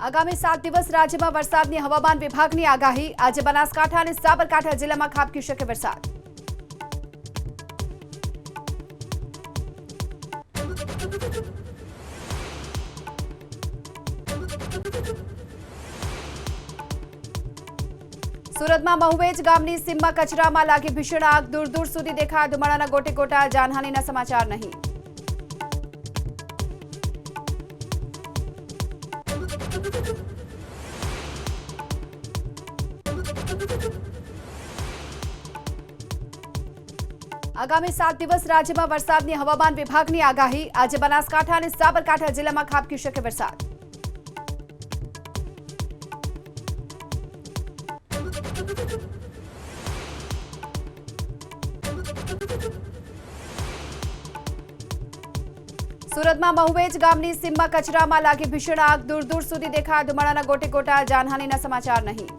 આગામી 7 દિવસ રાજ્યમાં વરસાદની હવામાન વિભાગની આગાહી। આજે બનાસકાંઠા અને સાબરકાંઠા જિલ્લામાં ખાબકી શકે વરસાદ। સુરતમાં મહુવેજ ગામની સીમમાં કચરામાં લાગી ભીષણ આગ। દૂર દૂર સુધી દેખાયા ધુમાડાના ગોટે ગોટા। જાનહાનિના સમાચાર નહીં। આગામી 7 દિવસ રાજ્યમાં વરસાદની હવામાન વિભાગની આગાહી। આજે બનાસકાંઠા અને સાબરકાંઠા જિલ્લામાં ખાબકી શકે વરસાદ। સુરતમાં મહુવેજ ગામની સીમમાં કચરામાં લાગી ભીષણ આગ। દૂર દૂર સુધી દેખાયા ધુમાડાના ગોટે ગોટા। જાનહાનિના સમાચાર નહીં।